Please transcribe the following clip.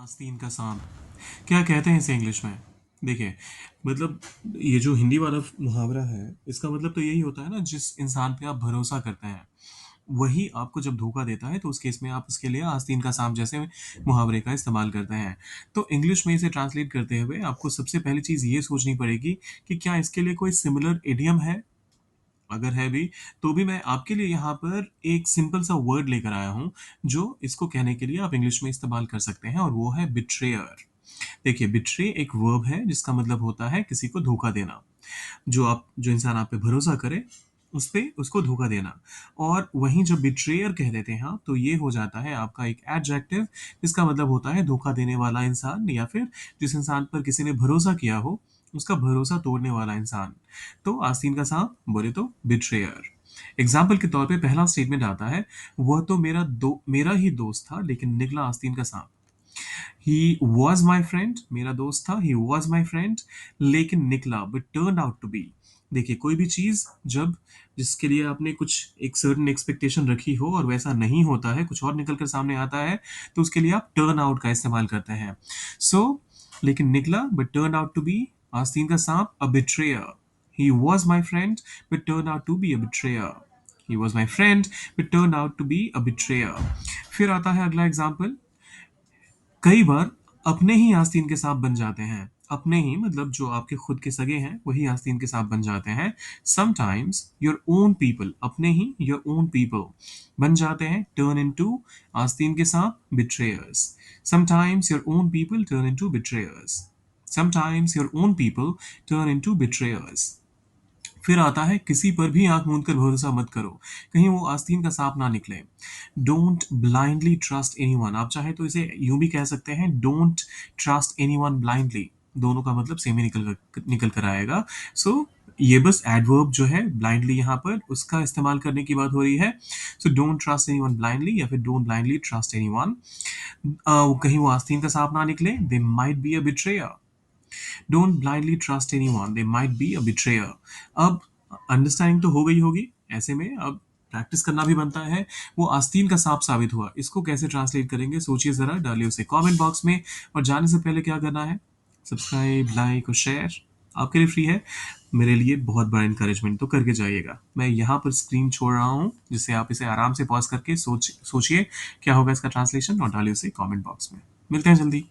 आस्तीन का सांप। क्या कहते हैं इसे इंग्लिश में? देखिए, मतलब ये जो हिंदी वाला मुहावरा है, इसका मतलब तो यही होता है ना, जिस इंसान पे आप भरोसा करते हैं, वही आपको जब धोखा देता है, तो उस केस में आप उसके लिए आस्तीन का सांप जैसे मुहावरे का इस्तेमाल करते हैं। तो इंग्लिश में इसे ट्रांसलेट करते हुए आपको सबसे पहली चीज़ ये सोचनी पड़ेगी कि क्या इसके लिए कोई सिमिलर इडियम है? अगर है भी, तो भी मैं आपके लिए यहाँ पर एक सिंपल सा वर्ड लेकर आया हूँ, जो इसको कहने के लिए आप इंग्लिश में इस्तेमाल कर सकते हैं और वो है बिट्रेयर। देखिए, बिट्रे एक वर्ब है जिसका मतलब होता है किसी को धोखा देना। जो इंसान आप पे भरोसा करे, उस पे उसको धोखा देना। और वहीं जब बिट्रेयर कह देते हैं आप, तो ये हो जाता है आपका एक एडजेक्टिव, जिसका मतलब होता है धोखा देने वाला इंसान, या फिर जिस इंसान पर किसी ने भरोसा किया हो, उसका भरोसा तोड़ने वाला इंसान। तो आस्तीन का सांप बोले तो बिट्रेयर। एग्जाम्पल के तौर पे पहला स्टेटमेंट आता है, वह तो मेरा ही दोस्त था, लेकिन निकला आस्तीन का सांप। ही वॉज माई फ्रेंड, मेरा दोस्त था, ही वॉज माई फ्रेंड, लेकिन निकला, but turn out to be. देखिए, कोई भी चीज जब जिसके लिए आपने कुछ एक सर्टन एक्सपेक्टेशन रखी हो और वैसा नहीं होता है, कुछ और निकल कर सामने आता है, तो उसके लिए आप टर्न आउट का इस्तेमाल करते हैं। सो लेकिन निकला, but turn out to be, आस्तीन का सांप, a betrayer. He was my friend, but turn out to be a betrayer. He was my friend, but turn out to be a betrayer. फिर आता है अगला एग्जाम्पल। कई बार अपने ही आस्तीन के सांप बन जाते हैं। अपने ही मतलब जो आपके खुद के सगे हैं, वही आस्तीन के सांप बन जाते हैं। समटाइम्स योर ओन पीपल, अपने ही योर ओन पीपल बन जाते हैं, टर्न इनटू आस्तीन के सांप, betrayers. Sometimes your own people turn into betrayers. Sometimes your own people turn into betrayers. फिर आता है, किसी पर भी आंख मूंद कर भरोसा मत करो, कहीं वो आस्तीन का सांप ना निकले। डोंट ब्लाइंडली ट्रस्ट एनीवन, आप चाहे तो इसे यूं भी कह सकते हैं, डोंट ट्रस्ट एनीवन ब्लाइंडली। दोनों का मतलब सेम ही निकल कर आएगा। सो ये बस एडवर्ब जो है ब्लाइंडली, यहाँ पर उसका इस्तेमाल करने की बात हो रही है। So don't trust anyone blindly, या फिर डोंट ब्लाइंडली ट्रस्ट एनीवन। कहीं वो आस्तीन का सांप ना निकले, they might be a betrayer. Don't blindly trust anyone, they might be a betrayer. अब अंडरस्टैंडिंग तो हो गई होगी। ऐसे में अब प्रैक्टिस करना भी बनता है। वो आस्तीन का सांप साबित हुआ, इसको कैसे ट्रांसलेट करेंगे, सोचिए जरा, डालिए उसे कमेंट बॉक्स में। और जाने से पहले क्या करना है, सब्सक्राइब, लाइक और शेयर आपके लिए फ्री है। मेरे लिए बहुत बड़ा इंकरेजमेंट तो करके जाइएगा। मैं यहाँ पर स्क्रीन छोड़ रहा हूँ, जिससे आप इसे आराम से पॉज करके सोचिए क्या होगा इसका ट्रांसलेशन, और डालिए उसे कमेंट बॉक्स में। मिलते हैं जल्दी।